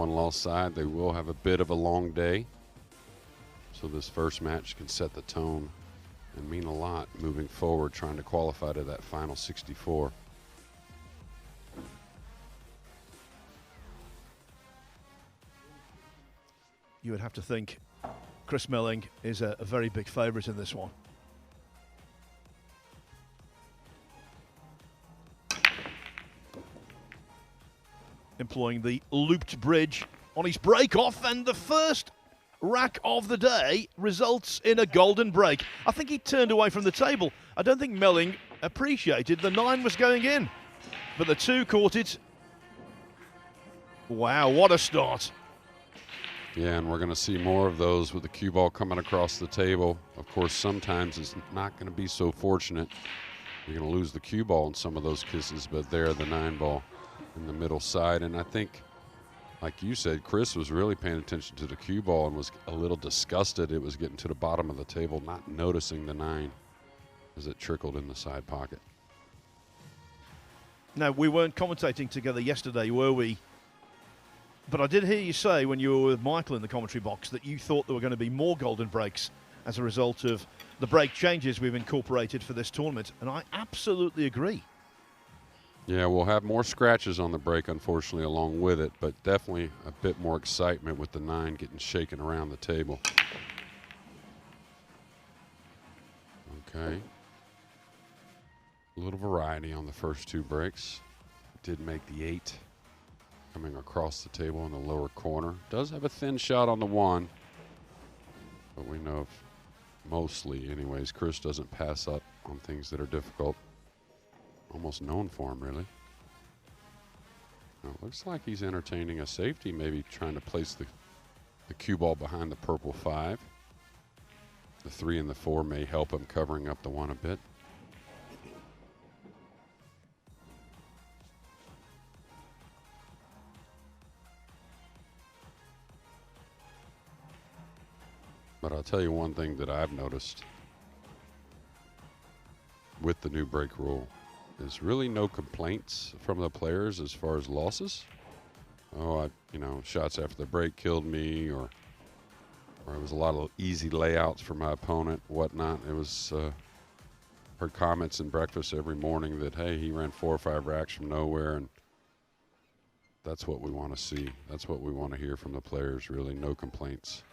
one-loss side. They will have a bit of a long day. So this first match can set the tone and mean a lot moving forward, trying to qualify to that final 64. You would have to think Chris Melling is a very big favourite in this one. Employing the looped bridge on his break off, and the first rack of the day results in a golden break. I think he turned away from the table. I don't think Melling appreciated the 9 was going in, but the 2 caught it. Wow, what a start. Yeah, and we're going to see more of those with the cue ball coming across the table. Of course, sometimes it's not going to be so fortunate. You're going to lose the cue ball in some of those kisses, but there, the 9 ball in the middle side. And I think, like you said, Chris was really paying attention to the cue ball and was a little disgusted it was getting to the bottom of the table, not noticing the 9 as it trickled in the side pocket. Now, we weren't commentating together yesterday, were we? But I did hear you say when you were with Michael in the commentary box that you thought there were going to be more golden breaks as a result of the break changes we've incorporated for this tournament, and I absolutely agree. Yeah, we'll have more scratches on the break, unfortunately, along with it, but definitely a bit more excitement with the 9 getting shaken around the table. Okay. A little variety on the first 2 breaks. Did make the 8 coming across the table in the lower corner. Does have a thin shot on the 1, but we know mostly, anyways, Chris doesn't pass up on things that are difficult. Almost known for him, really. Now, it looks like he's entertaining a safety, maybe trying to place the cue ball behind the purple 5. The 3 and the 4 may help him covering up the 1 a bit. But I'll tell you one thing that I've noticed with the new break rule is really no complaints from the players as far as losses. Oh, shots after the break killed me, or it was a lot of easy layouts for my opponent, whatnot. It was, heard comments in breakfast every morning that, hey, he ran 4 or 5 racks from nowhere, and that's what we want to see. That's what we want to hear from the players, really, no complaints.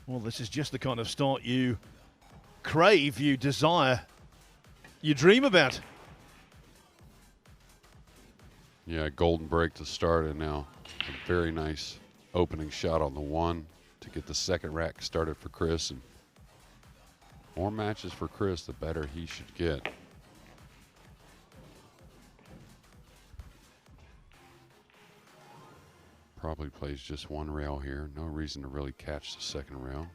Well, this is just the kind of start you crave, you desire, you dream about. Yeah, golden break to start, and now a very nice opening shot on the 1 to get the second rack started for Chris. And more matches for Chris, the better he should get. Probably plays just 1 rail here. No reason to really catch the second rail.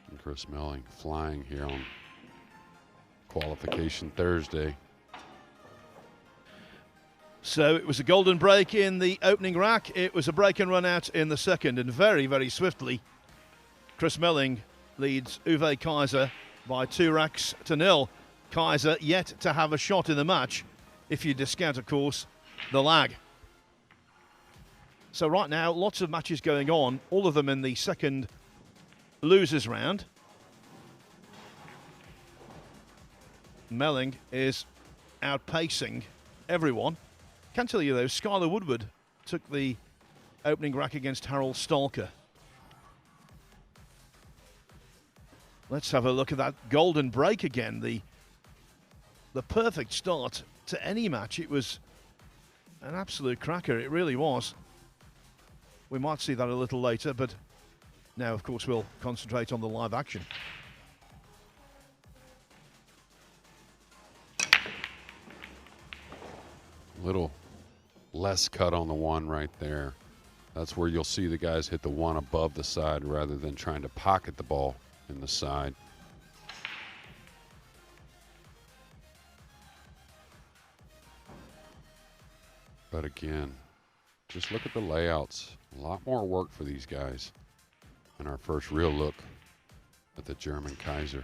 And Chris Melling flying here on qualification Thursday. So it was a golden break in the opening rack. It was a break and run out in the second, and very, very swiftly, Chris Melling leads Uwe Kaiser by 2 racks to 0. Kaiser yet to have a shot in the match, if you discount, of course, the lag. So right now, lots of matches going on, all of them in the second losers round. Melling is outpacing everyone. Can tell you though, Skylar Woodward took the opening rack against Harold Stalker. Let's have a look at that golden break again. The perfect start to any match. It was an absolute cracker. It really was. We might see that a little later, but now, of course, we'll concentrate on the live action. Little less cut on the one right there. That's where you'll see the guys hit the one above the side rather than trying to pocket the ball in the side. But again, just look at the layouts. A lot more work for these guys in our first real look at the German Kaiser.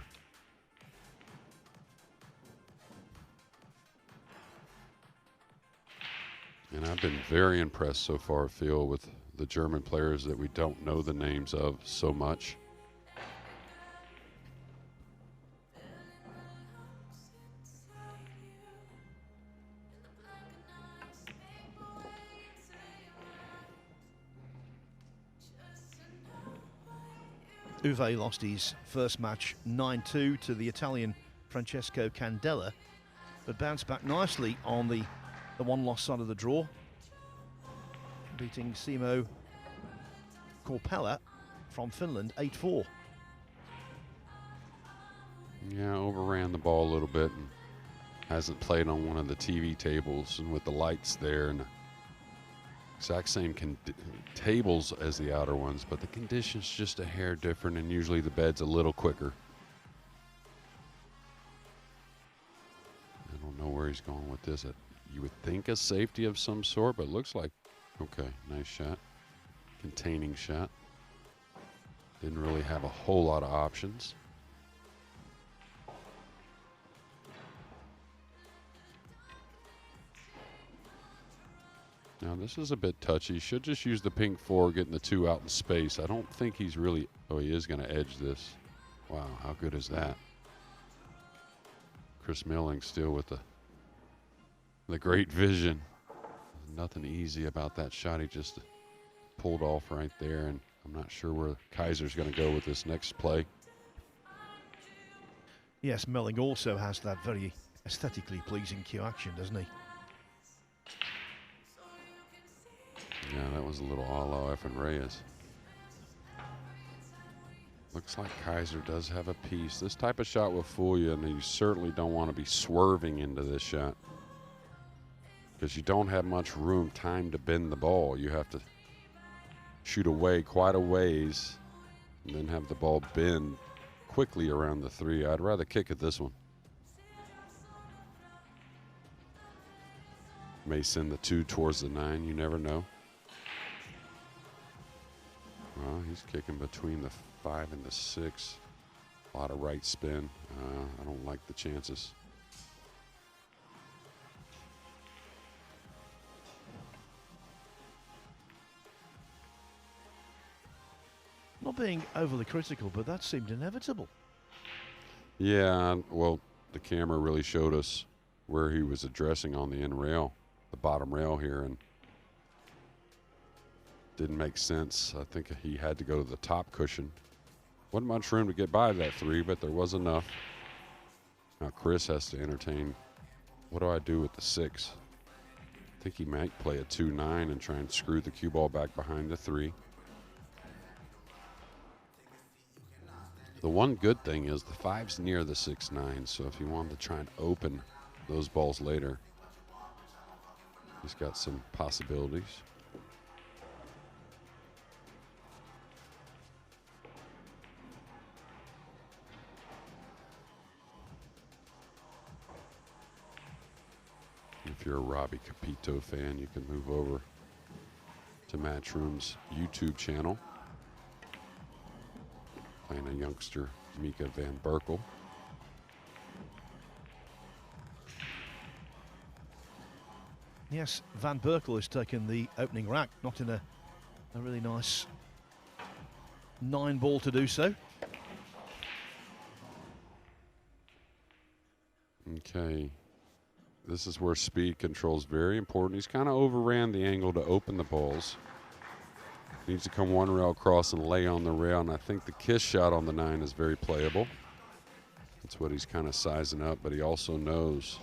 And I've been very impressed so far, Phil, with the German players that we don't know the names of so much. Uwe lost his first match 9-2 to the Italian Francesco Candela, but bounced back nicely on the one-loss side of the draw, beating Simo Korpela from Finland 8-4. Yeah, overran the ball a little bit and hasn't played on one of the TV tables and with the lights there and the exact same tables as the outer ones, but the conditions just a hair different and usually the bed's a little quicker. I don't know where he's going with this. You would think a safety of some sort, but it looks like, okay, nice shot. Containing shot. Didn't really have a whole lot of options. Now this is a bit touchy. Should just use the pink 4, getting the 2 out in space. I don't think he's really, oh, he is going to edge this. Wow, how good is that? Chris Melling still with the great vision. Nothing easy about that shot. He just pulled off right there, and I'm not sure where Kaiser's going to go with this next play. Yes, Melling also has that very aesthetically pleasing cue action, doesn't he? Yeah, that was a little a la F and Reyes. Looks like Kaiser does have a piece. This type of shot will fool you, and you certainly don't want to be swerving into this shot because you don't have much time to bend the ball. You have to shoot away quite a ways and then have the ball bend quickly around the 3. I'd rather kick at this one. May send the 2 towards the 9. You never know. Well, he's kicking between the 5 and the 6. A lot of right spin. I don't like the chances. Not being overly critical, but that seemed inevitable. Yeah, well, the camera really showed us where he was addressing on the end rail, the bottom rail here, and didn't make sense. I think he had to go to the top cushion. Wasn't much room to get by that 3, but there was enough. Now Chris has to entertain, what do I do with the 6? I think he might play a 2-9 and try and screw the cue ball back behind the 3. The one good thing is the 5's near the 6-9, so if he wanted to try and open those balls later, he's got some possibilities. If you're a Robbie Capito fan, you can move over to Matchroom's YouTube channel. Playing a youngster, Mika Van Berkel. Yes, Van Berkel has taken the opening rack, not in a really nice 9-ball to do so. Okay. This is where speed control is very important. He's kind of overran the angle to open the balls. Needs to come one rail across and lay on the rail, and I think the kiss shot on the 9 is very playable. That's what he's kind of sizing up, but he also knows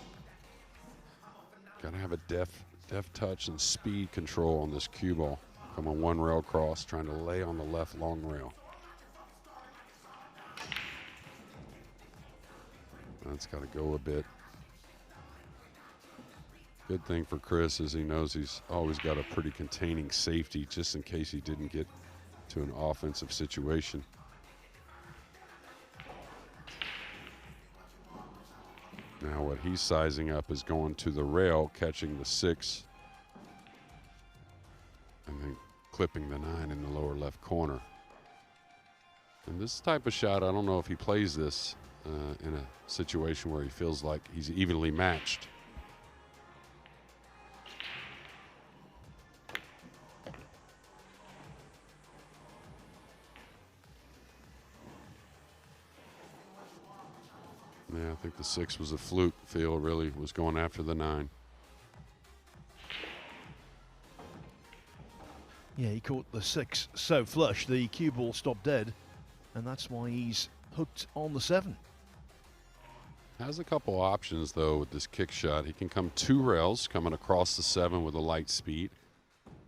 Got to have a deft touch and speed control on this cue ball. Coming one rail cross, trying to lay on the left long rail. That's got to go a bit. Good thing for Chris is he knows he's always got a pretty containing safety just in case he didn't get to an offensive situation. Now what he's sizing up is going to the rail, catching the 6, and then clipping the 9 in the lower left corner. And this type of shot, I don't know if he plays this in a situation where he feels like he's evenly matched. Yeah, I think the 6 was a fluke. Phil really was going after the 9. Yeah, he caught the 6 so flush, the cue ball stopped dead, and that's why he's hooked on the 7. Has a couple options, though, with this kick shot. He can come 2 rails, coming across the 7 with a light speed.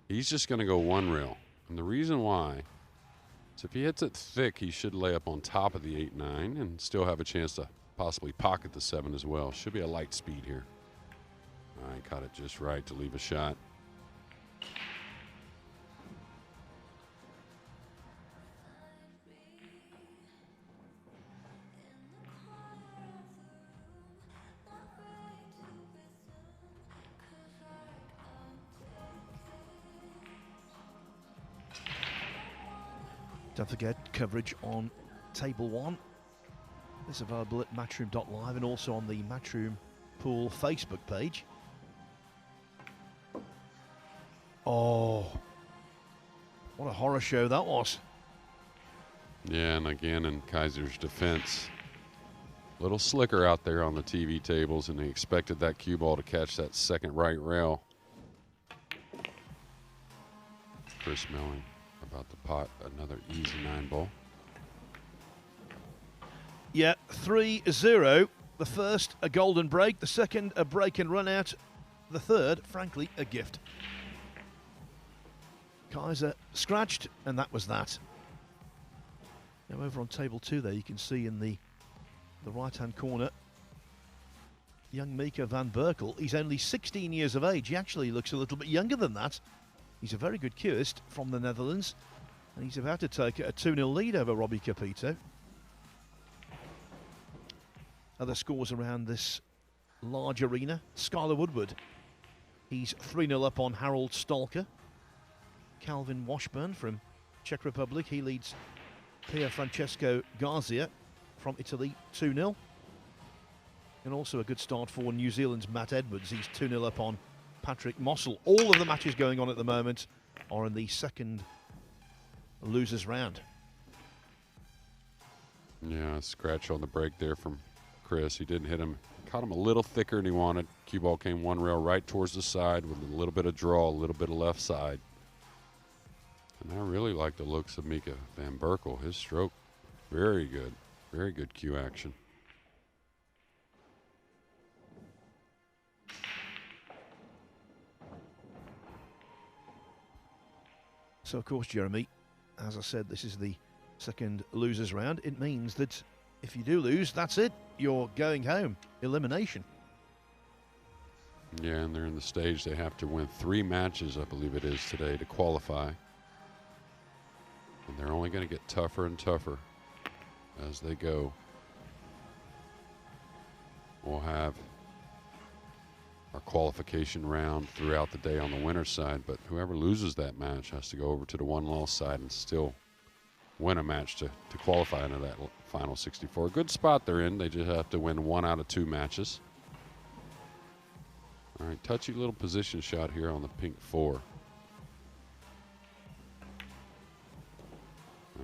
He's just going to go 1 rail. And the reason why is if he hits it thick, he should lay up on top of the 8-9 and still have a chance to possibly pocket the 7 as well. Should be a light speed here. All right, caught it just right to leave a shot. Don't forget, coverage on Table 1 is available at Matchroom.Live and also on the Matchroom Pool Facebook page. Oh, what a horror show that was. Yeah, and again, in Kaiser's defense, a little slicker out there on the TV tables, and they expected that cue ball to catch that second right rail. Chris Melling about to pot another easy 9-ball. Yeah, 3-0. The first, a golden break. The second, a break and run out. The third, frankly, a gift. Kaiser scratched, and that was that. Now over on table 2 there, you can see in the right-hand corner, young Mika van Berkel. He's only 16 years of age. He actually looks a little bit younger than that. He's a very good cueist from the Netherlands, and he's about to take a 2-0 lead over Robbie Capito. Other scores around this large arena. Skylar Woodward, he's 3-0 up on Harold Stalker. Calvin Washburn from Czech Republic, he leads Pier Francesco Garzia from Italy 2-0. And also a good start for New Zealand's Matt Edwards. He's 2-0 up on Patrick Mossel. All of the matches going on at the moment are in the second losers round. Yeah, scratch on the break there from Chris. He didn't hit him. Caught him a little thicker than he wanted. Cue ball came 1 rail right towards the side with a little bit of draw, a little bit of left side. And I really like the looks of Mika van Berkel. His stroke, very good. Very good cue action. So, of course, Jeremy, as I said, this is the second losers round. It means that if you do lose, that's it. You're going home. Elimination. Yeah, and they're in the stage. They have to win 3 matches, I believe it is today, to qualify. And they're only going to get tougher and tougher as they go. We'll have our qualification round throughout the day on the winner's side, but whoever loses that match has to go over to the one-loss side and still win a match to qualify into that final 64. Good spot they're in. They just have to win 1 out of 2 matches. All right, touchy little position shot here on the pink 4.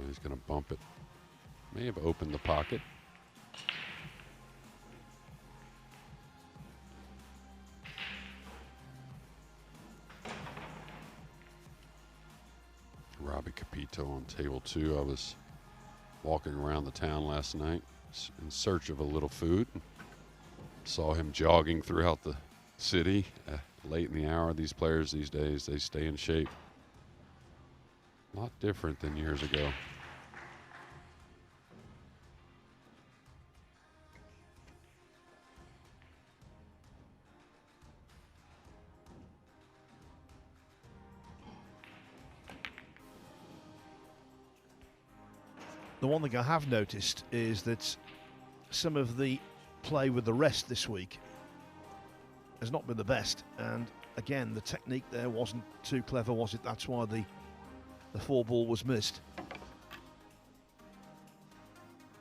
He's going to bump it. May have opened the pocket. Robbie Capito on table 2. I was walking around the town last night in search of a little food. Saw him jogging throughout the city late in the hour. These players these days, they stay in shape. A lot different than years ago. The one thing I have noticed is that some of the play with the rest this week has not been the best, and again the technique there wasn't too clever, was it? That's why the 4-ball was missed.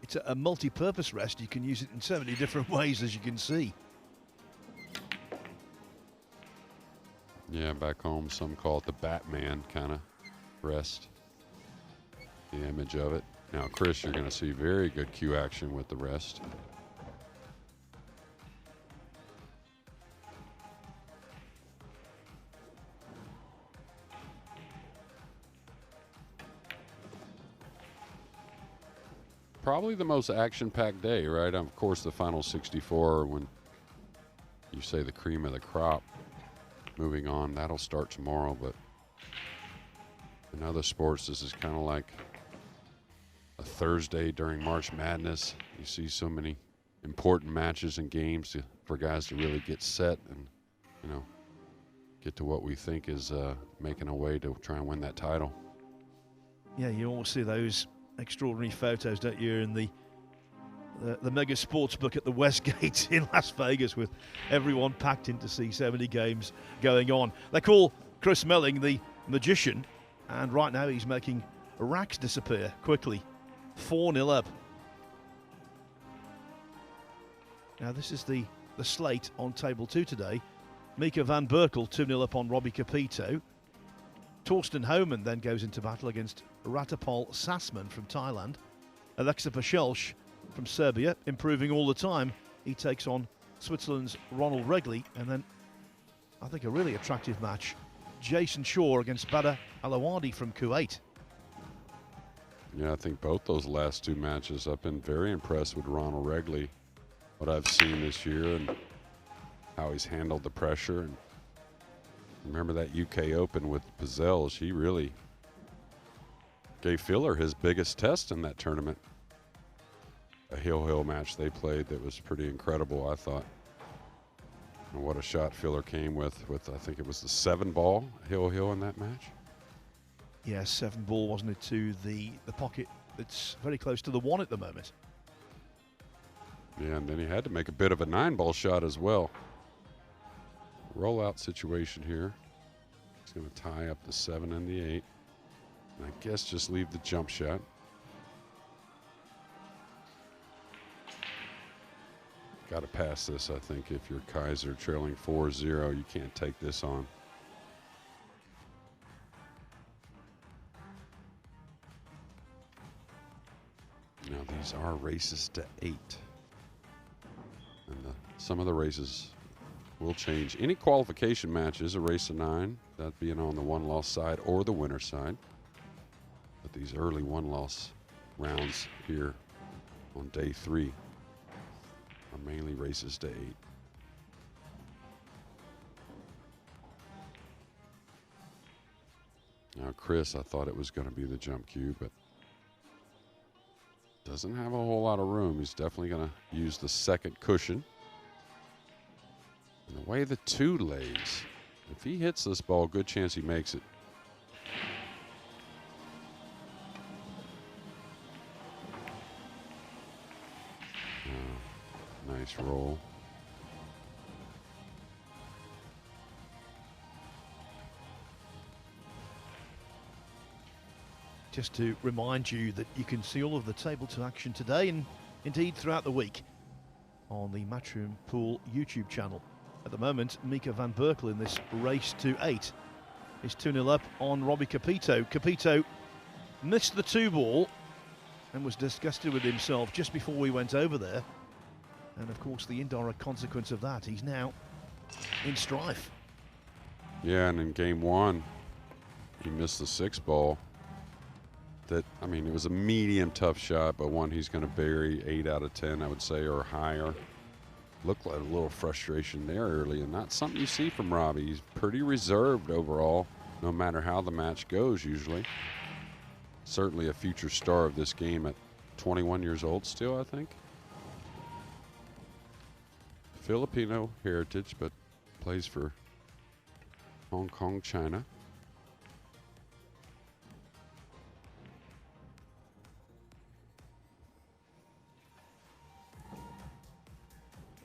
It's a multi-purpose rest. You can use it in so many different ways, as you can see. Yeah, back home some call it the Batman kind of rest, the image of it. Now, Chris, you're going to see very good cue action with the rest. Probably the most action-packed day, right? Of course, the final 64, when you say the cream of the crop. Moving on, that'll start tomorrow, but in other sports, this is kind of like a Thursday during March Madness. You see so many important matches and games for guys to really get set and, you know, get to what we think is making a way to try and win that title. Yeah, you always see those extraordinary photos, don't you, in the mega sports book at the Westgate in Las Vegas, with everyone packed in to see so many games going on. They call Chris Melling the magician, and right now he's making racks disappear quickly. 4-0 up. Now this is the slate on table 2 today. Mika van Berkel 2-0 up on Robbie Capito. Torsten Homan then goes into battle against Ratapol Sassman from Thailand. Alexa Pachelsch from Serbia, improving all the time. He takes on Switzerland's Ronald Regley. And then I think a really attractive match, Jason Shaw against Badr Alawadi from Kuwait. Yeah, I think both those last 2 matches, I've been very impressed with Ronald Regley, what I've seen this year and how he's handled the pressure. And remember that UK Open with Pazels, he really gave Filler his biggest test in that tournament. A hill match they played that was pretty incredible, I thought. And what a shot Filler came with I think it was the 7-ball hill in that match. Yeah, 7-ball, wasn't it, to the pocket that's very close to the 1 at the moment. Yeah, and then he had to make a bit of a 9-ball shot as well. Rollout situation here. He's going to tie up the 7 and the 8. And I guess just leave the jump shot. Got to pass this, I think. If you're Kaiser trailing 4-0, you can't take this on. Now these are races to 8. And some of the races will change. Any qualification match is a race to 9, that being on the 1-loss side or the winner side. But these early 1-loss rounds here on day 3 are mainly races to 8. Now Chris, I thought it was going to be the jump cue, but doesn't have a whole lot of room. He's definitely going to use the second cushion. And the way the 2 lays, if he hits this ball, good chance he makes it. Nice roll. Just to remind you that you can see all of the table to action today and indeed throughout the week on the Matchroom Pool YouTube channel. At the moment, Mika van Berkel in this race to 8 is 2-0 up on Robbie Capito. Capito missed the 2-ball and was disgusted with himself just before we went over there. And of course, the indirect consequence of that, he's now in strife. Yeah, and in game 1, he missed the 6-ball. That, I mean, it was a medium tough shot, but one he's going to bury 8 out of 10, I would say, or higher. Looked like a little frustration there early, and not something you see from Robbie. He's pretty reserved overall, no matter how the match goes usually. Certainly a future star of this game at 21 years old still, I think. Filipino heritage, but plays for Hong Kong, China.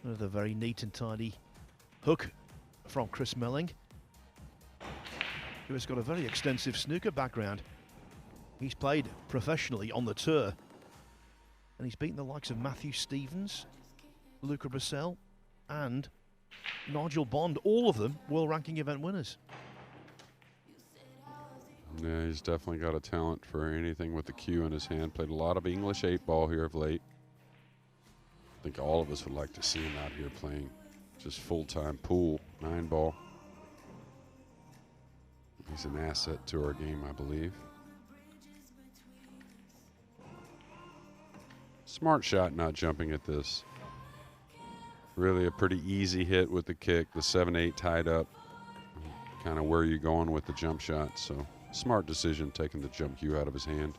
Another very neat and tidy hook from Chris Melling, who has got a very extensive snooker background. He's played professionally on the tour, and he's beaten the likes of Matthew Stevens, Luca Brissell, and Nigel Bond, all of them world-ranking event winners. Yeah, he's definitely got a talent for anything with the cue in his hand. Played a lot of English 8-ball here of late. I think all of us would like to see him out here playing just full-time pool, 9-ball. He's an asset to our game, I believe. Smart shot not jumping at this. Really a pretty easy hit with the kick. The 7-8 tied up. Kind of where you're going with the jump shot. So smart decision taking the jump cue out of his hand.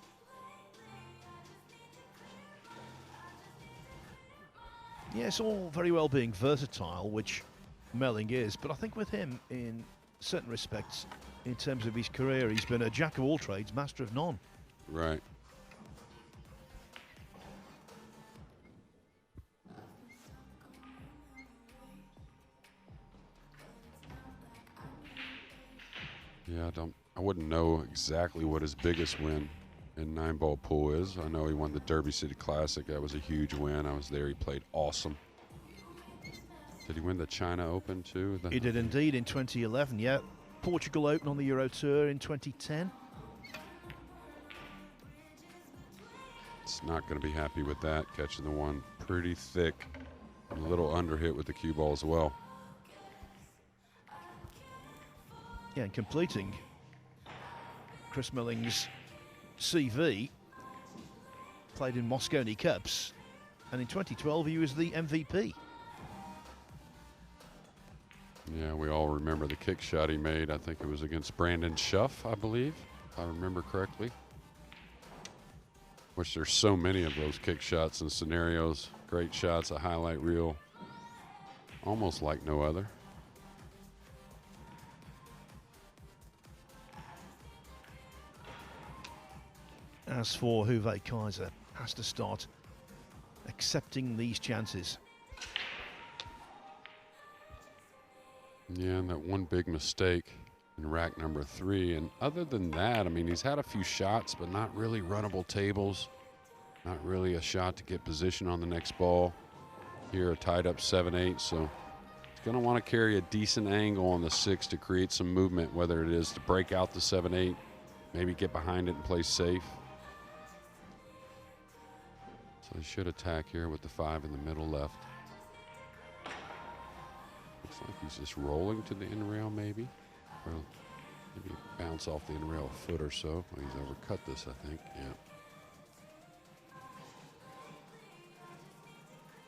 Yeah, it's all very well being versatile, which Melling is, but I think with him, in certain respects, in terms of his career, he's been a jack of all trades, master of none. Right. Yeah, I wouldn't know exactly what his biggest win in 9-ball pool is. I know he won the Derby City Classic. That was a huge win. I was there. He played awesome. Did he win the China Open too? He did indeed in 2011, yeah. Portugal Open on the Euro Tour in 2010. It's not going to be happy with that, catching the one pretty thick. And a little under hit with the cue ball as well. Yeah, and completing Chris Melling's CV, played in Moscone Cups, and in 2012 he was the MVP. Yeah, we all remember the kick shot he made. I think it was against Brandon Schuff, I believe, if I remember correctly. Which there's so many of those kick shots and scenarios. Great shots, a highlight reel. Almost like no other. As for Uwe Kaiser, has to start accepting these chances. Yeah, and that one big mistake in rack number 3. And other than that, I mean, he's had a few shots, but not really runnable tables. Not really a shot to get position on the next ball. Here, a tied up 7-8, so he's going to want to carry a decent angle on the 6 to create some movement, whether it is to break out the 7-8, maybe get behind it and play safe. So he should attack here with the 5 in the middle left. Looks like he's just rolling to the in rail maybe. Or maybe bounce off the in rail a foot or so. Well, he's overcut this, I think. Yeah.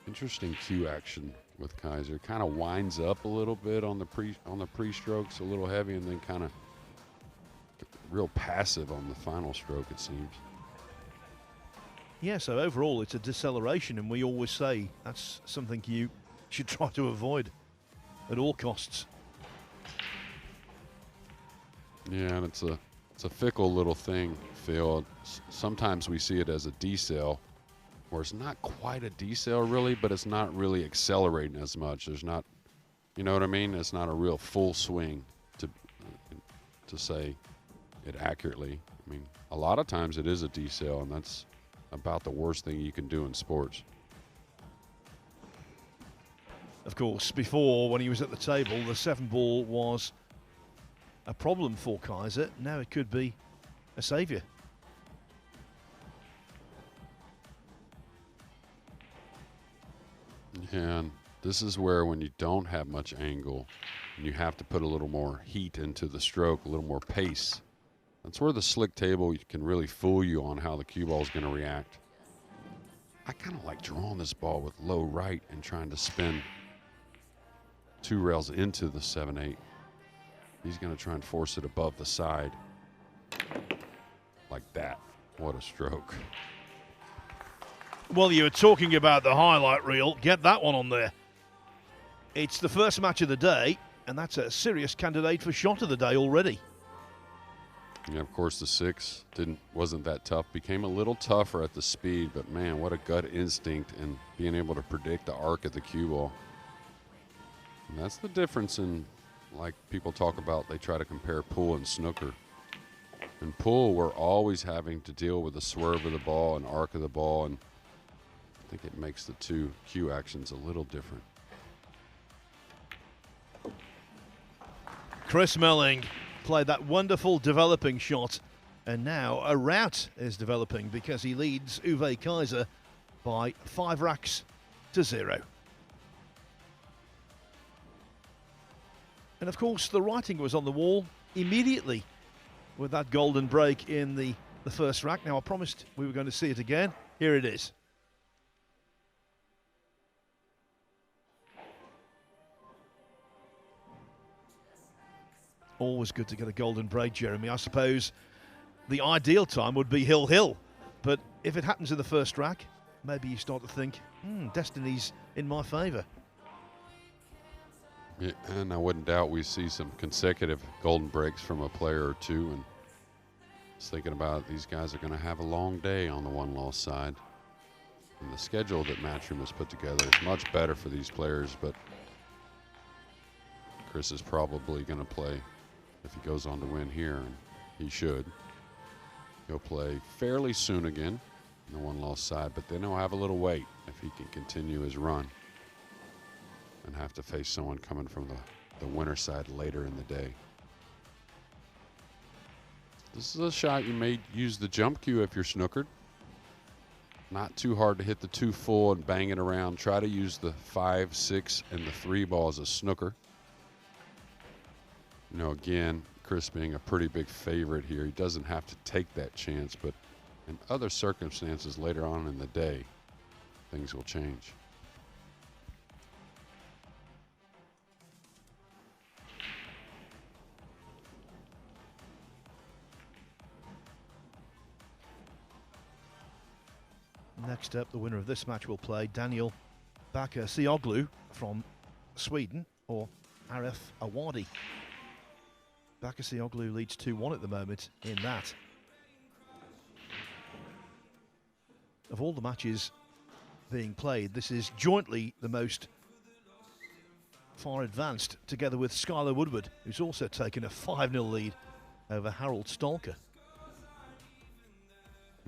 Interesting cue action with Kaiser. Kind of winds up a little bit on the pre-strokes, a little heavy, and then kind of real passive on the final stroke, it seems. Yeah, so overall it's a deceleration, and we always say that's something you should try to avoid at all costs. Yeah, and it's a fickle little thing, Phil. Sometimes we see it as a decel, where it's not quite a decel really, but it's not really accelerating as much. There's not, you know what I mean? It's not a real full swing to say it accurately. I mean, a lot of times it is a decel, and that's about the worst thing you can do in sports. Of course, before, when he was at the table, the 7-ball was a problem for Kaiser. Now it could be a saviour. Yeah, and this is where when you don't have much angle, and you have to put a little more heat into the stroke, a little more pace. That's where the slick table can really fool you on how the cue ball is going to react. I kind of like drawing this ball with low right and trying to spin 2 rails into the 7-8. He's going to try and force it above the side. Like that. What a stroke. Well, you were talking about the highlight reel. Get that one on there. It's the first match of the day, and that's a serious candidate for shot of the day already. Yeah, of course, the 6 wasn't that tough. Became a little tougher at the speed, but man, what a gut instinct and being able to predict the arc of the cue ball. And that's the difference in, like people talk about, they try to compare pool and snooker. In pool, we're always having to deal with the swerve of the ball and arc of the ball, and I think it makes the 2 cue actions a little different. Chris Melling played that wonderful developing shot, and now a rout is developing because he leads Uwe Kaiser by 5 racks to 0. And of course, the writing was on the wall immediately with that golden break in the first rack. Now, I promised we were going to see it again. Here it is. Always good to get a golden break, Jeremy. I suppose the ideal time would be hill-hill. But if it happens in the first rack, maybe you start to think, destiny's in my favour. Yeah, and I wouldn't doubt we see some consecutive golden breaks from a player or two. And just thinking about it, these guys are going to have a long day on the one-loss side. And the schedule that Matchroom has put together is much better for these players, but Chris is probably going to play, if he goes on to win here, and he should. He'll play fairly soon again on the one-loss side, but then he'll have a little wait if he can continue his run and have to face someone coming from the winner side later in the day. This is a shot you may use the jump cue if you're snookered. Not too hard to hit the 2 full and bang it around. Try to use the 5, 6, and the 3 ball as a snooker. You know, again, Chris being a pretty big favorite here, he doesn't have to take that chance, but in other circumstances later on in the day, things will change. Next up, the winner of this match will play Daniel Bakircioglu from Sweden, or Arif Awadi. Bakircioglu leads 2-1 at the moment in that. Of all the matches being played, this is jointly the most far advanced, together with Skylar Woodward, who's also taken a 5-0 lead over Harold Stalker.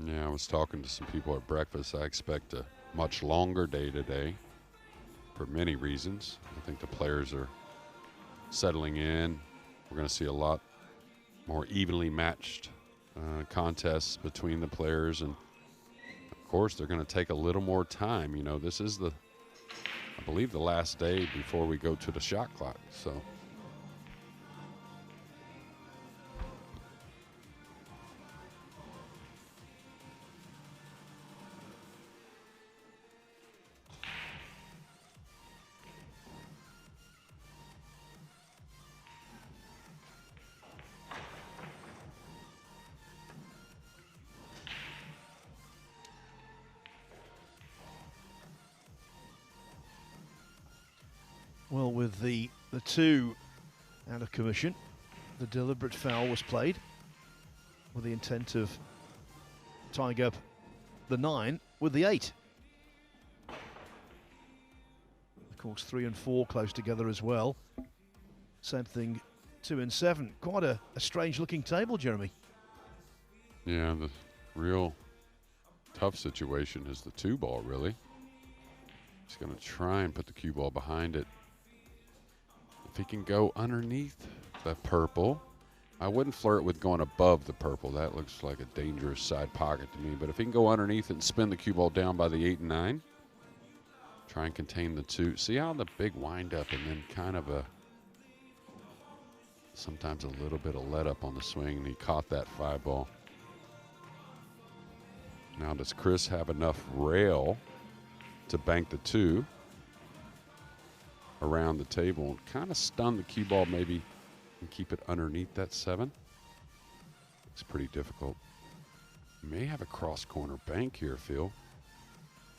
Yeah, I was talking to some people at breakfast. I expect a much longer day today for many reasons. I think the players are settling in. We're going to see a lot more evenly matched contests between the players. And, of course, they're going to take a little more time. You know, this is I believe, the last day before we go to the shot clock. So well, with the 2 out of commission, the deliberate foul was played with the intent of tying up the 9 with the 8. Of course, 3 and 4 close together as well. Same thing, 2 and 7. Quite a strange looking table, Jeremy. yeah, the real tough situation is the 2 ball, really. He's going to try and put the cue ball behind it. If he can go underneath the purple, I wouldn't flirt with going above the purple. That looks like a dangerous side pocket to me. But if he can go underneath it and spin the cue ball down by the 8 and 9, try and contain the 2. See how the big wind up and then kind of sometimes a little bit of let up on the swing, and he caught that 5 ball. Now does Chris have enough rail to bank the 2? around the table and kind of stun the cue ball maybe and keep it underneath that 7. It's pretty difficult. May have a cross corner bank here, Phil.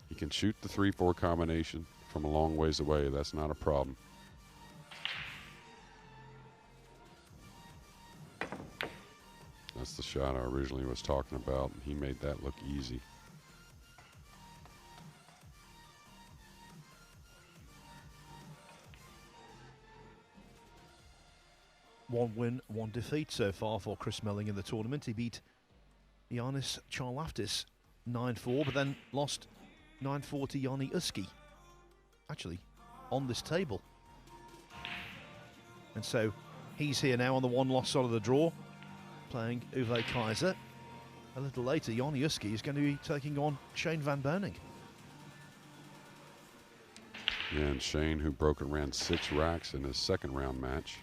He can shoot the 3-4 combination from a long ways away. That's not a problem. That's the shot I originally was talking about, and he made that look easy. One win, one defeat so far for Chris Melling in the tournament. He beat Giannis Charlaftis 9-4, but then lost 9-4 to Yanni Uski, actually on this table. And so he's here now on the one-loss side of the draw, playing Uwe Kaiser. A little later, Yanni Uski is going to be taking on Shane Van Boening. Yeah, and Shane, who broke and ran 6 racks in his second round match,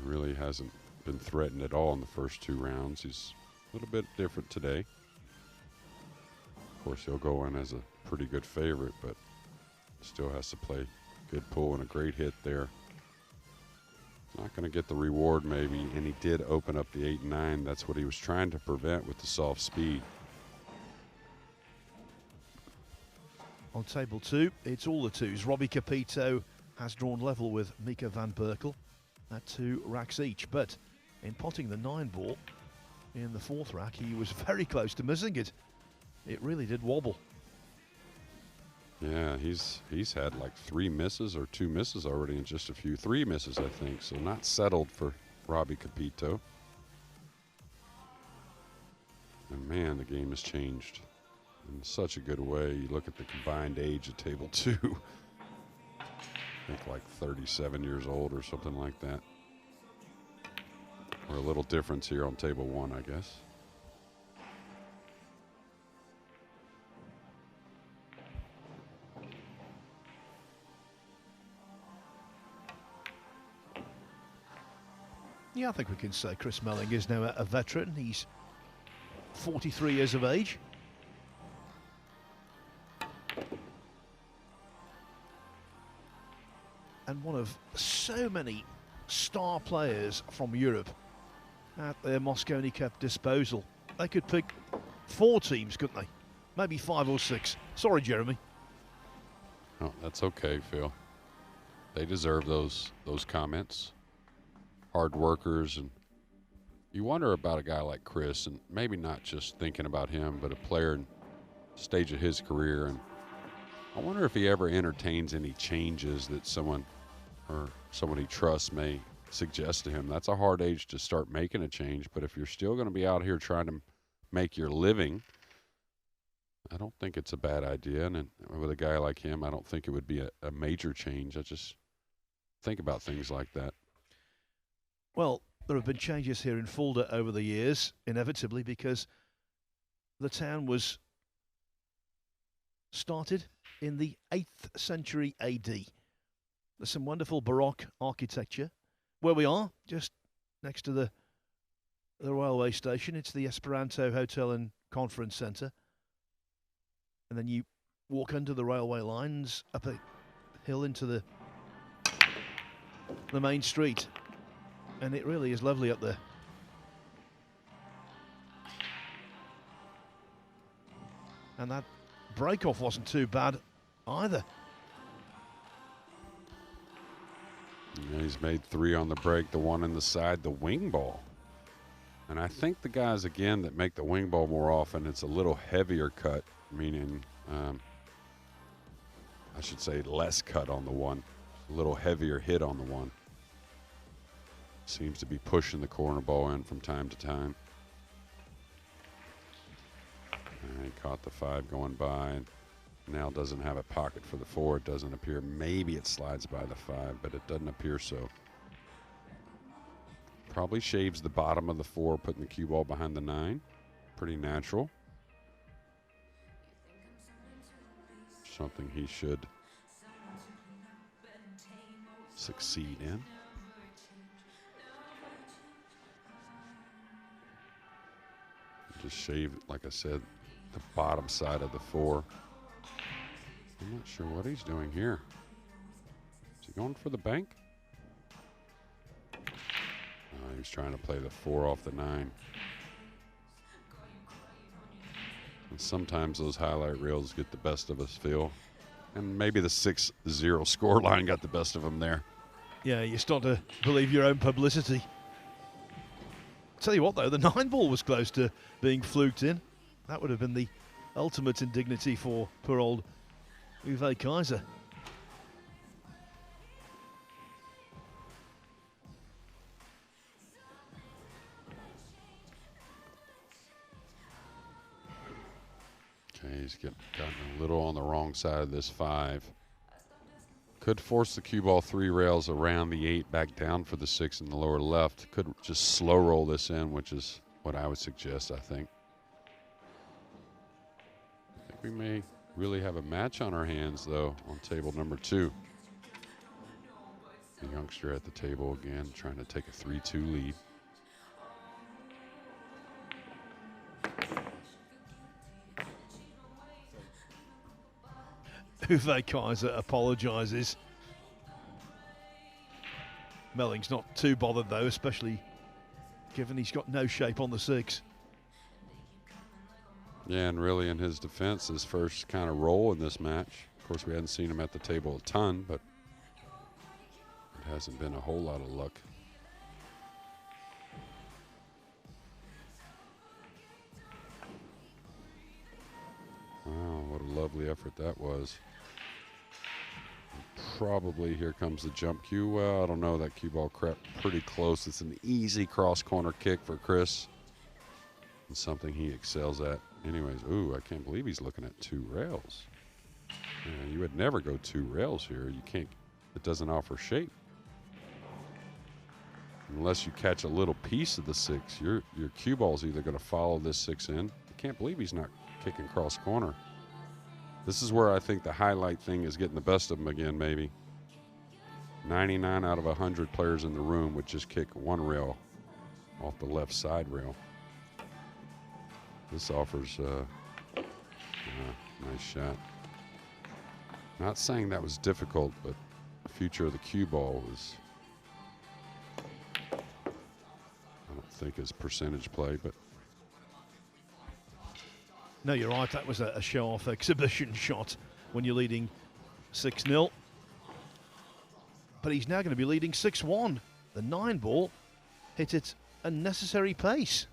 really hasn't been threatened at all in the first 2 rounds. He's a little bit different today. Of course, he'll go in as a pretty good favorite, but still has to play good pull and a great hit there. Not going to get the reward maybe, and he did open up the 8 and 9. That's what he was trying to prevent with the soft speed. On table 2, it's all the 2s. Robbie Capito has drawn level with Mika van Berkel at 2 racks each, but in potting the 9 ball in the 4th rack, he was very close to missing it. It really did wobble. Yeah, he's had like 3 misses or 2 misses already in just a few. 3 misses, I think, so not settled for Robbie Capito. And man, the game has changed in such a good way. You look at the combined age of table 2. I think like 37 years old or something like that. Or a little difference here on table 1, I guess. Yeah, I think we can say Chris Melling is now a veteran. He's 43 years of age. And one of so many star players from Europe at their Mosconi Cup disposal. They could pick 4 teams, couldn't they? Maybe 5 or 6. Sorry, Jeremy. Oh, that's okay, Phil. They deserve those comments. Hard workers, and you wonder about a guy like Chris, and maybe not just thinking about him, but a player in stage of his career. And I wonder if he ever entertains any changes that someone he trusts may suggest to him. That's a hard age to start making a change, but if you're still going to be out here trying to make your living, I don't think it's a bad idea. And with a guy like him, I don't think it would be a major change. I just think about things like that. Well, there have been changes here in Fulda over the years, inevitably, because the town was started in the 8th century AD. There's some wonderful Baroque architecture. Where we are, just next to the railway station, it's the Esperanto Hotel and Conference Centre. And then you walk under the railway lines, up a hill into the main street. And it really is lovely up there. And that break-off wasn't too bad either. Yeah, he's made 3 on the break, the one in the side, the wing ball. And I think the guys, again, that make the wing ball more often, it's a little heavier cut, meaning, I should say less cut on the one, a little heavier hit on the one. Seems to be pushing the corner ball in from time to time. And he caught the 5 going by, and now doesn't have a pocket for the 4. It doesn't appear. Maybe it slides by the 5, but it doesn't appear so. Probably shaves the bottom of the 4, putting the cue ball behind the 9. Pretty natural. Something he should succeed in. Just shave, like I said, the bottom side of the 4. I'm not sure what he's doing here. Is he going for the bank? He was trying to play the 4 off the 9. And sometimes those highlight reels get the best of us, Phil. And maybe the 6-0 score line got the best of him there. Yeah, you start to believe your own publicity. Tell you what, though, the 9-ball was close to being fluked in. That would have been the ultimate indignity for poor old Uwe Kaiser. Okay, he's gotten a little on the wrong side of this 5. Could force the cue ball 3 rails around the 8, back down for the 6 in the lower left. Could just slow roll this in, which is what I would suggest, I think. I think we may really have a match on our hands, though, on table number 2. The youngster at the table again, trying to take a 3-2 lead. Uwe Kaiser apologises. Melling's not too bothered, though, especially given he's got no shape on the 6. Yeah, and really in his defense, his first kind of role in this match. Of course, we hadn't seen him at the table a ton, but it hasn't been a whole lot of luck. Wow, what a lovely effort that was. Probably here comes the jump cue. Well, I don't know. That cue ball crept pretty close. It's an easy cross corner kick for Chris. And something he excels at. Anyways, ooh, I can't believe he's looking at 2 rails. Yeah, you would never go 2 rails here. You can't, it doesn't offer shape. Unless you catch a little piece of the 6, your cue ball's either going to follow this 6 in. I can't believe he's not kicking cross corner. This is where I think the highlight thing is getting the best of him again, maybe. 99 out of 100 players in the room would just kick 1 rail off the left side rail. This offers a nice shot. Not saying that was difficult, but the future of the cue ball was, I don't think his percentage play, but No, you're right. That was a show-off exhibition shot when you're leading 6-0. But he's now going to be leading 6-1. The 9-ball hit its unnecessary pace.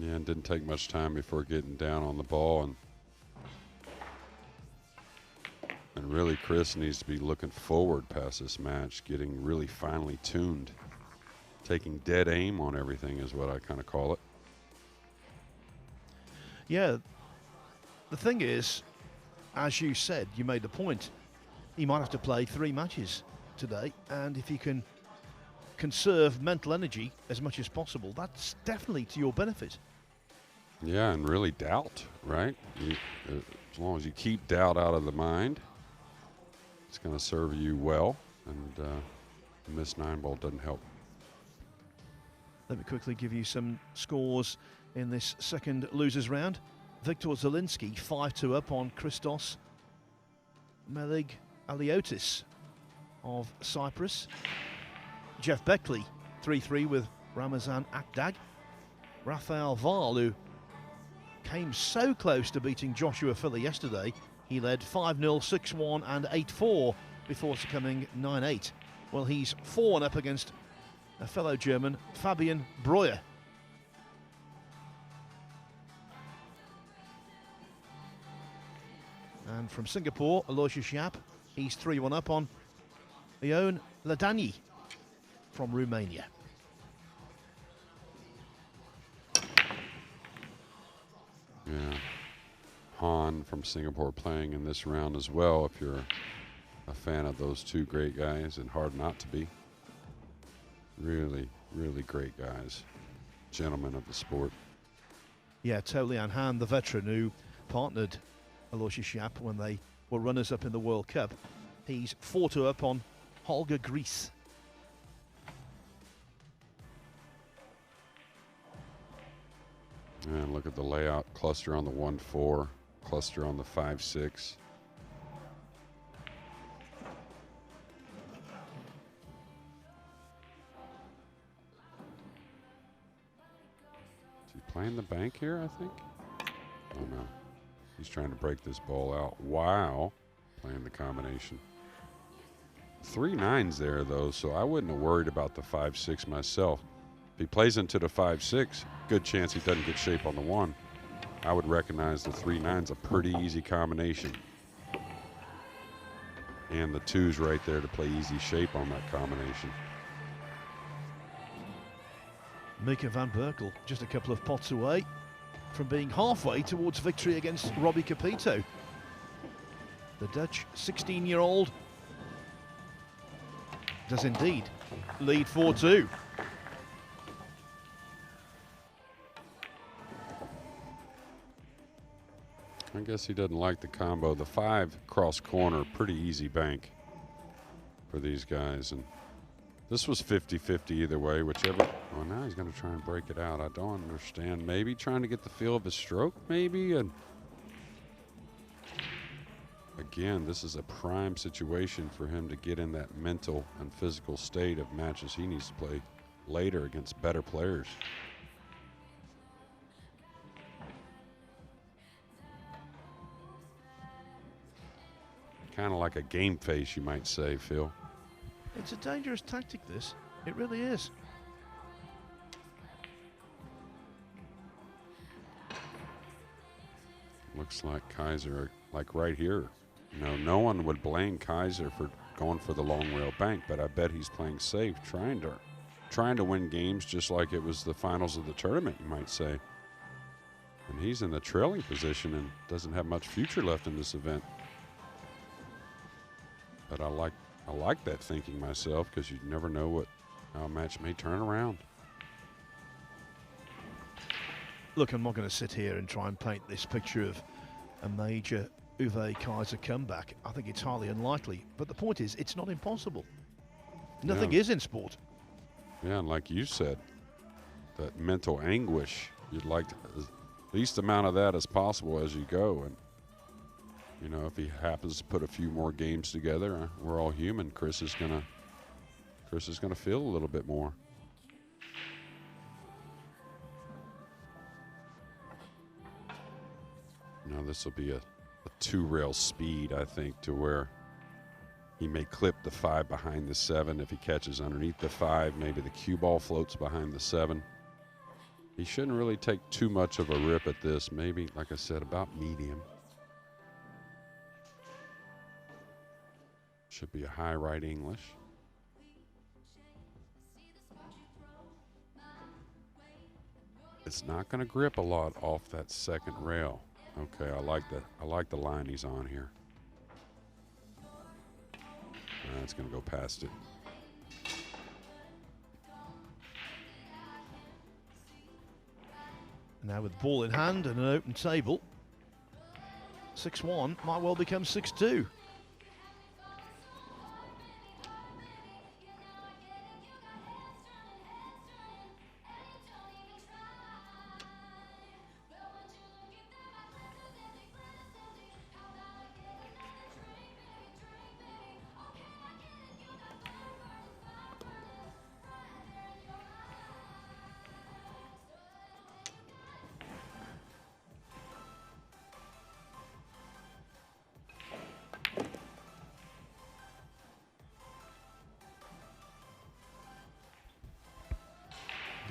yeah, it didn't take much time before getting down on the ball. And really, Chris needs to be looking forward past this match, getting really finely tuned. Taking dead aim on everything is what I kind of call it. Yeah, the thing is, as you said, you made the point, he might have to play 3 matches today, and if you can conserve mental energy as much as possible, that's definitely to your benefit. Yeah, and really doubt, right? As long as you keep doubt out of the mind, it's going to serve you well, and the missed 9-ball doesn't help. Let me quickly give you some scores in this second losers round. Viktor Zielinski 5-2 up on Christos Melig Aliotis of Cyprus. Jeff Beckley 3-3 with Ramazan Akdag. Rafael Val, who came so close to beating Joshua Filler yesterday, he led 5-0, 6-1 and 8-4 before succumbing 9-8. Well, he's 4-1 up against a fellow German, Fabian Breuer. And from Singapore, Aloysius Yap, he's 3-1 up on Ion Ladany from Romania. Yeah. Han from Singapore playing in this round as well, if you're a fan of those 2 great guys, and hard not to be. Really, really great guys. Gentlemen of the sport. Yeah, totally. And Han, the veteran who partnered Aloysius Yap when they were runners-up in the World Cup. He's 4-2 up on Holger Gries. And look at the layout cluster on the 1-4. cluster on the 5-6. Is he playing the bank here, I think? Oh no. He's trying to break this ball out. Wow. Playing the combination. 3 9s there, though, so I wouldn't have worried about the 5-6 myself. If he plays into the 5-6, good chance he doesn't get shape on the 1. I would recognize the 3 9's a pretty easy combination. And the 2's right there to play easy shape on that combination. Mika van Berkel just a couple of pots away from being halfway towards victory against Robbie Capito. The Dutch 16-year-old does indeed lead 4-2. I guess he doesn't like the combo. The 5 cross corner, pretty easy bank for these guys. And this was 50-50 either way, whichever. Well, now he's going to try and break it out. I don't understand. Maybe trying to get the feel of his stroke, maybe. And again, this is a prime situation for him to get in that mental and physical state of matches he needs to play later against better players. Kind of like a game face, you might say, Phil. It's a dangerous tactic, this. It really is. Looks like Kaiser, like right here. You know, no one would blame Kaiser for going for the long rail bank, but I bet he's playing safe, trying to win games just like it was the finals of the tournament, you might say. And he's in the trailing position and doesn't have much future left in this event. But I like that thinking myself, because you never know how a match may turn around. Look, I'm not going to sit here and try and paint this picture of a major Uwe Kaiser comeback. I think it's highly unlikely. But the point is, it's not impossible. Nothing is in sport. Yeah, and like you said, that mental anguish, you'd like to, the least amount of that as possible as you go. And you know, if he happens to put a few more games together, we're all human. Chris is gonna feel a little bit more. Now this will be a 2-rail speed, I think, to where he may clip the 5 behind the 7. If he catches underneath the 5, maybe the cue ball floats behind the 7. He shouldn't really take too much of a rip at this. Maybe, like I said, about medium. Should be a high right English. It's not going to grip a lot off that second rail. Okay, I like the line he's on here. It's going to go past it. Now with ball in hand and an open table, 6-1 might well become 6-2.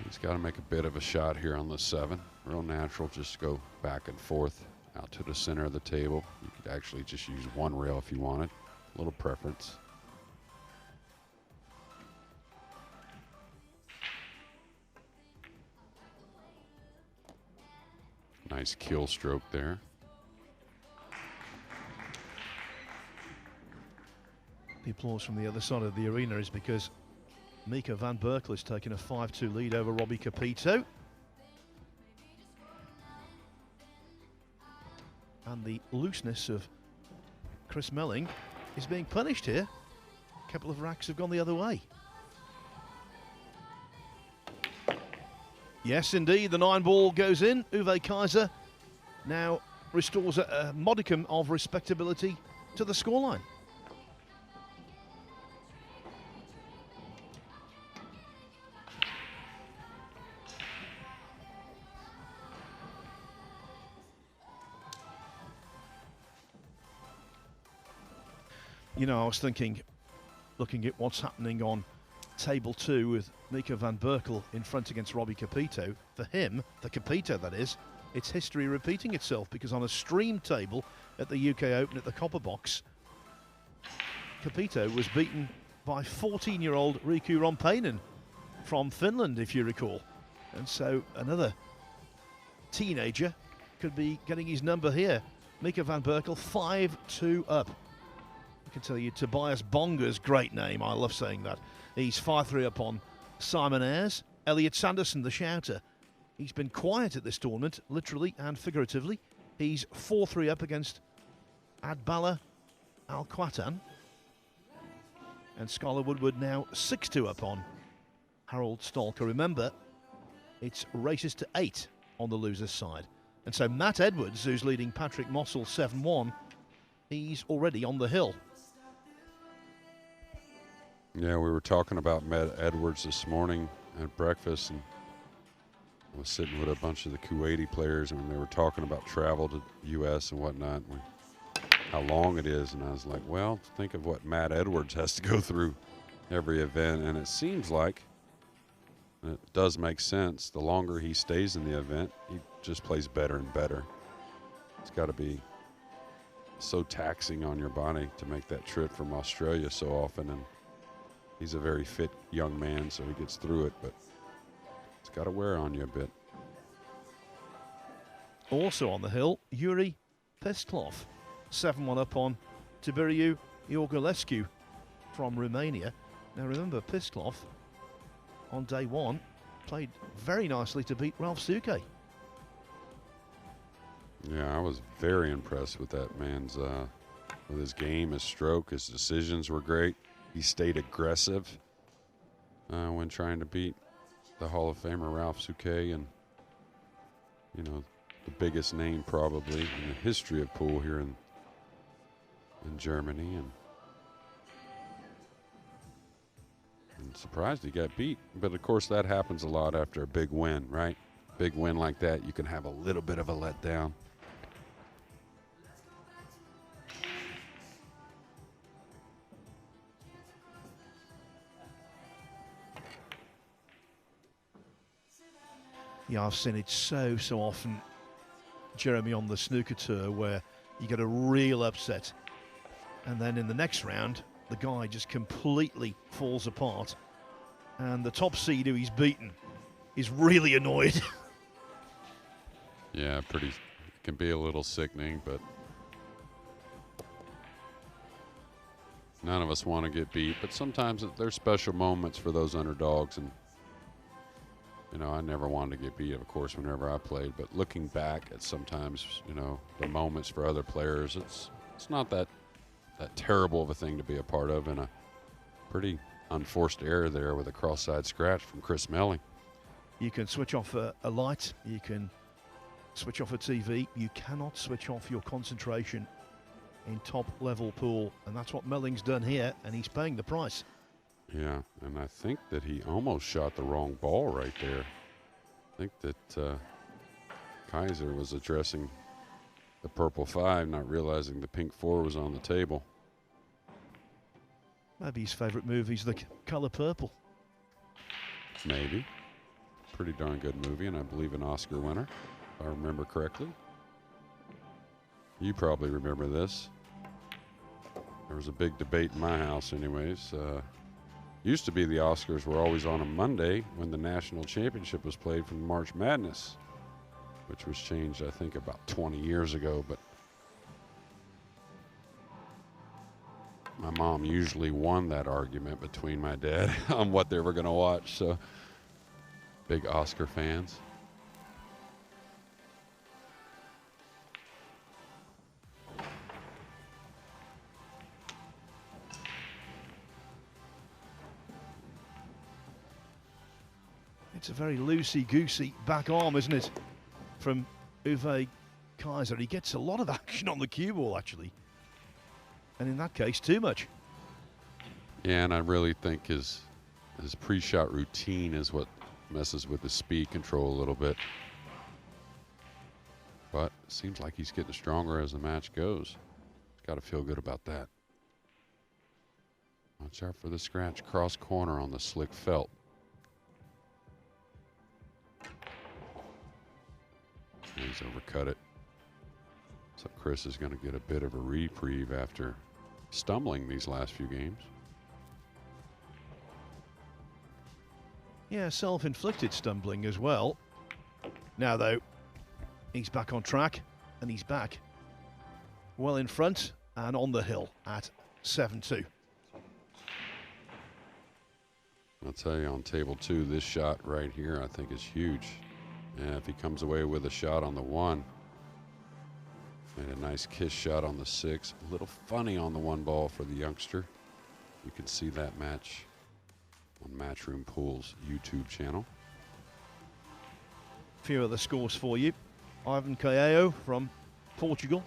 He's got to make a bit of a shot here on the 7. Real natural, just go back and forth out to the center of the table. You could actually just use 1 rail if you wanted. A little preference. Nice kill stroke there. The applause from the other side of the arena is because Mika van Berkel has taken a 5-2 lead over Robbie Capito. And the looseness of Chris Melling is being punished here. A couple of racks have gone the other way. Yes, indeed, the 9 ball goes in. Uwe Kaiser now restores a modicum of respectability to the scoreline. You know, I was thinking, looking at what's happening on table 2 with Mika van Berkel in front against Robbie Capito. For him, the Capito that is, it's history repeating itself, because on a stream table at the UK Open at the Copper Box, Capito was beaten by 14-year-old Riku Rompainen from Finland, if you recall. And so another teenager could be getting his number here. Mika van Berkel 5-2 up. I can tell you, Tobias Bonger's great name. I love saying that. He's 5-3 up on Simon Ayres. Elliot Sanderson, the shouter. He's been quiet at this tournament, literally and figuratively. He's 4-3 up against Adbala Al-Quatan. And Skylar Woodward now 6-2 up on Harold Stalker. Remember, it's races to 8 on the loser's side. And so Matt Edwards, who's leading Patrick Mossel 7-1, he's already on the hill. Yeah, we were talking about Matt Edwards this morning at breakfast, and I was sitting with a bunch of the Kuwaiti players, and they were talking about travel to the U.S. and whatnot, and how long it is, and I was like, well, think of what Matt Edwards has to go through every event, and it seems like, and it does make sense, the longer he stays in the event, he just plays better and better. It's got to be so taxing on your body to make that trip from Australia so often, and he's a very fit young man, so he gets through it, but it's got to wear on you a bit. Also on the hill, Yuri Pestlov, 7-1 up on Tiberiu Iorgulescu from Romania. Now remember, Pestlov on day 1 played very nicely to beat Ralph Suke. Yeah, I was very impressed with that man's, with his game, his stroke, his decisions were great. He stayed aggressive when trying to beat the Hall of Famer Ralph Suke, and, you know, the biggest name probably in the history of pool here in Germany, and surprised he got beat. But of course that happens a lot after a big win, right? Big win like that, you can have a little bit of a letdown. Yeah, I've seen it so often, Jeremy, on the snooker tour, where you get a real upset, and then in the next round, the guy just completely falls apart, and the top seed who he's beaten is really annoyed. Yeah, it can be a little sickening, but none of us want to get beat, but sometimes there's special moments for those underdogs, and you know, I never wanted to get beat, of course, whenever I played. But looking back at sometimes, you know, the moments for other players, it's not that terrible of a thing to be a part of, and a pretty unforced error there with a cross-side scratch from Chris Melling. You can switch off a light, you can switch off a TV, you cannot switch off your concentration in top-level pool, and that's what Melling's done here, and he's paying the price. Yeah, and I think that he almost shot the wrong ball right there. I think that Kaiser was addressing the purple 5, not realizing the pink 4 was on the table. Maybe his favorite movie's the color purple. Maybe. Pretty darn good movie, and I believe an Oscar winner, if I remember correctly. You probably remember this. There was a big debate in my house anyways. Used to be the Oscars were always on a Monday when the national championship was played from March Madness, which was changed, I think, about 20 years ago. But my mom usually won that argument between my dad on what they were going to watch. So, big Oscar fans. It's a very loosey-goosey back arm, isn't it, from Uwe Kaiser. He gets a lot of action on the cue ball, actually. And in that case, too much. Yeah, and I really think his pre-shot routine is what messes with his speed control a little bit. But it seems like he's getting stronger as the match goes. Got to feel good about that. Watch out for the scratch cross corner on the slick felt. He's overcut it. So Chris is going to get a bit of a reprieve after stumbling these last few games. Yeah, self-inflicted stumbling as well. Now, though, he's back on track, and he's back well in front and on the hill at 7-2. I'll tell you, on table 2, this shot right here I think is huge. And if he comes away with a shot on the 1, made a nice kiss shot on the 6. A little funny on the 1 ball for the youngster. You can see that match on Matchroom Pool's YouTube channel. A few other scores for you. Ivan Caio from Portugal.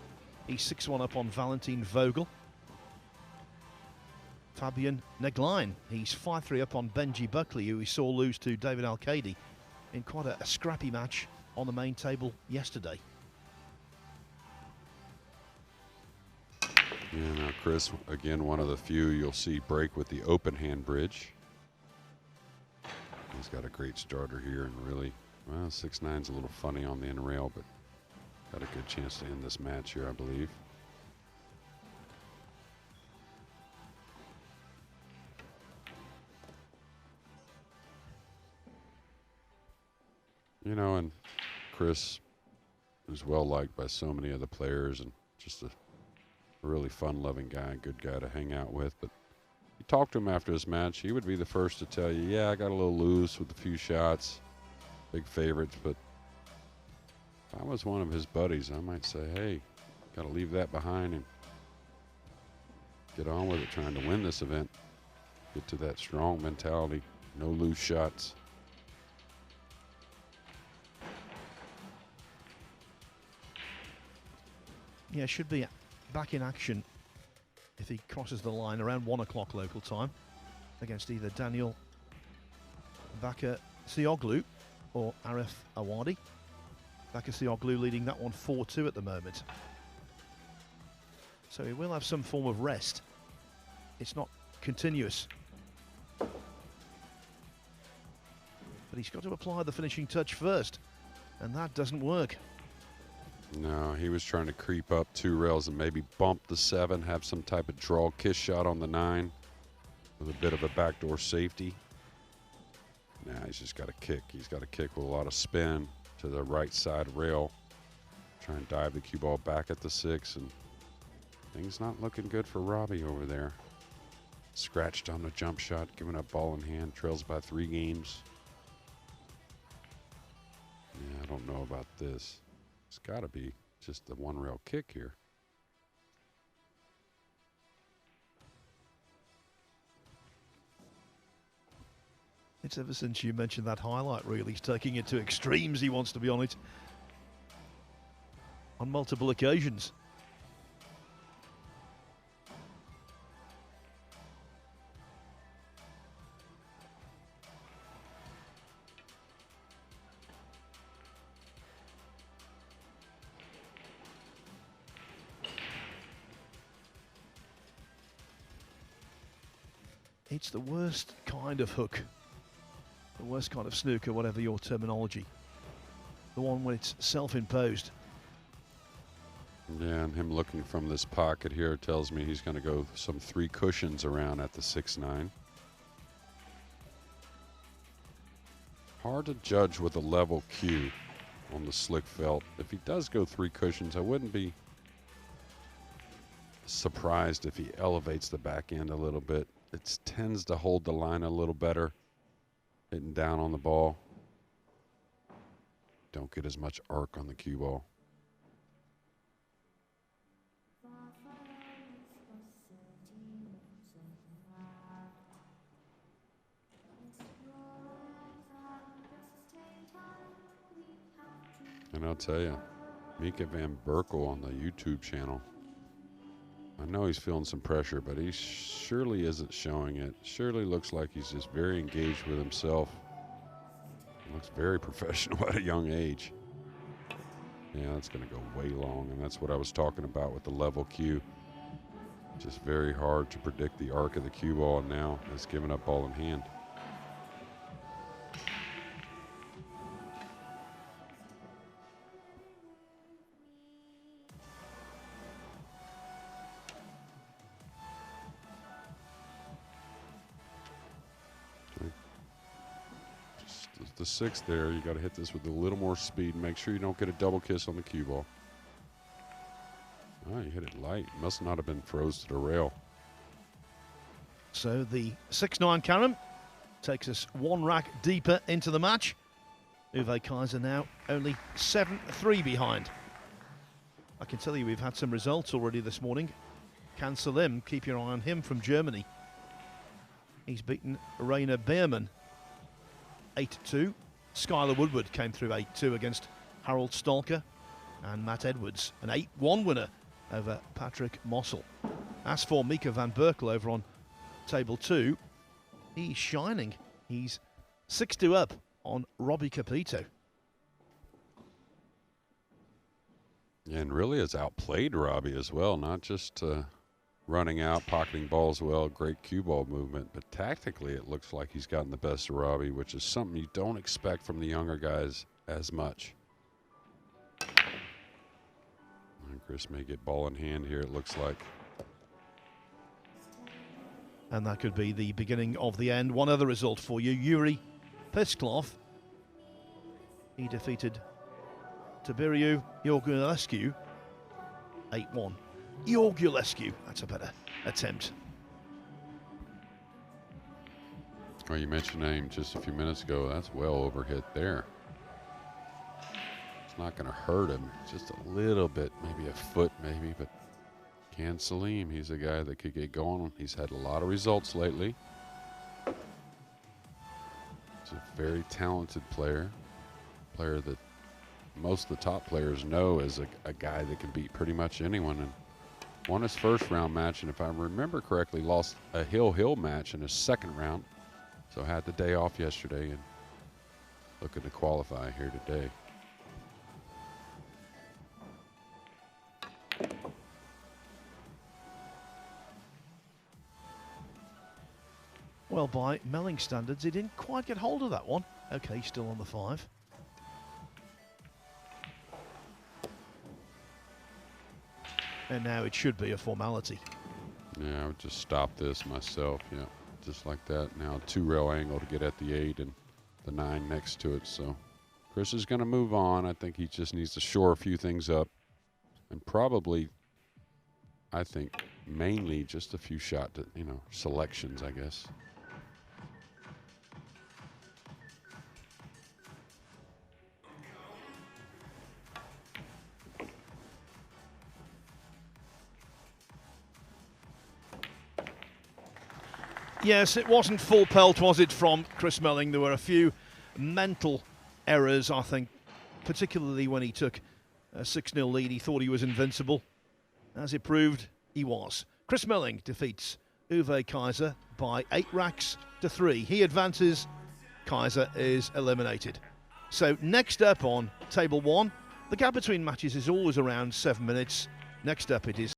He's 6-1 up on Valentin Vogel. Fabian Negline. He's 5-3 up on Benji Buckley, who we saw lose to David Alcady in quite a scrappy match on the main table yesterday. Yeah, now Chris, again, one of the few you'll see break with the open hand bridge. He's got a great starter here, and really, well, 6-9's a little funny on the end rail, but got a good chance to end this match here, I believe. You know, and Chris is well liked by so many of the players, and just a really fun-loving guy, good guy to hang out with. But you talk to him after this match, he would be the first to tell you, yeah, I got a little loose with a few shots, big favorites, but if I was one of his buddies, I might say, hey, got to leave that behind and get on with it, trying to win this event. Get to that strong mentality, no loose shots. Yeah, should be back in action if he crosses the line around 1 o'clock local time against either Daniel Bakasioglu or Arif Awadi. Bakasioglu leading that one 4-2 at the moment. So he will have some form of rest. It's not continuous. But he's got to apply the finishing touch first, and that doesn't work. No, he was trying to creep up 2 rails and maybe bump the 7, have some type of draw kiss shot on the 9 with a bit of a backdoor safety. Nah, he's just got a kick. He's got a kick with a lot of spin to the right side rail. Try and dive the cue ball back at the 6, and things not looking good for Robbie over there. Scratched on the jump shot, giving up ball in hand, trails by 3 games. Yeah, I don't know about this. It's got to be just the 1 rail kick here. It's ever since you mentioned that highlight reel, he's taking it to extremes. He wants to be on it on multiple occasions. It's the worst kind of hook, the worst kind of snooker, whatever your terminology. The one when it's self-imposed. Yeah, and him looking from this pocket here tells me he's going to go some 3 cushions around at the 6-9. Hard to judge with a level cue on the slick felt. If he does go 3 cushions, I wouldn't be surprised if he elevates the back end a little bit. It tends to hold the line a little better, hitting down on the ball. Don't get as much arc on the cue ball. And I'll tell you, Mika Van Berkel on the YouTube channel. I know he's feeling some pressure, but he surely isn't showing it. Surely looks like he's just very engaged with himself. Looks very professional at a young age. Yeah, that's going to go way long, and that's what I was talking about with the level cue. Just very hard to predict the arc of the cue ball, and now it's giving up ball in hand. The 6 there, you got to hit this with a little more speed. Make sure you don't get a double kiss on the cue ball. Oh, you hit it light. Must not have been froze to the rail. So the 6-9 carom takes us 1 rack deeper into the match. Uwe Kaiser now only 7-3 behind. I can tell you we've had some results already this morning. Can Salim, keep your eye on him from Germany. He's beaten Rainer Beerman 8-2. Skylar Woodward came through 8-2 against Harold Stalker. And Matt Edwards, an 8-1 winner over Patrick Mossel. As for Mika Van Berkel over on table 2, he's shining. He's 6-2 up on Robbie Capito. And really has outplayed Robbie as well, not just running out, pocketing balls well, great cue ball movement, but tactically it looks like he's gotten the best of Robbie, which is something you don't expect from the younger guys as much. And Chris may get ball in hand here, it looks like. And that could be the beginning of the end. One other result for you, Yuri Pisklov. He defeated Tiberiu Iorgulescu 8-1. Iorgulescu, that's a better attempt. Well, you mentioned a name just a few minutes ago. That's well overhit there. It's not going to hurt him. Just a little bit, maybe a foot maybe, but Can Salim, he's a guy that could get going. He's had a lot of results lately. He's a very talented player. Player that most of the top players know as a guy that can beat pretty much anyone. And won his first round match, and if I remember correctly, lost a hill-hill match in his second round. So had the day off yesterday and looking to qualify here today. Well, by Melling standards, he didn't quite get hold of that one. Okay, still on the 5. And now it should be a formality. Yeah, I would just stop this myself. Yeah, just like that. Now 2-rail angle to get at the 8 and the 9 next to it. So Chris is going to move on. I think he just needs to shore a few things up. And probably, I think, mainly just a few shot, selections, I guess. Yes, it wasn't full pelt, was it, from Chris Melling? There were a few mental errors, I think, particularly when he took a 6-0 lead. He thought he was invincible. As it proved, he was. Chris Melling defeats Uwe Kaiser by 8 racks to 3. He advances, Kaiser is eliminated. So next up on table 1, the gap between matches is always around 7 minutes. Next up it is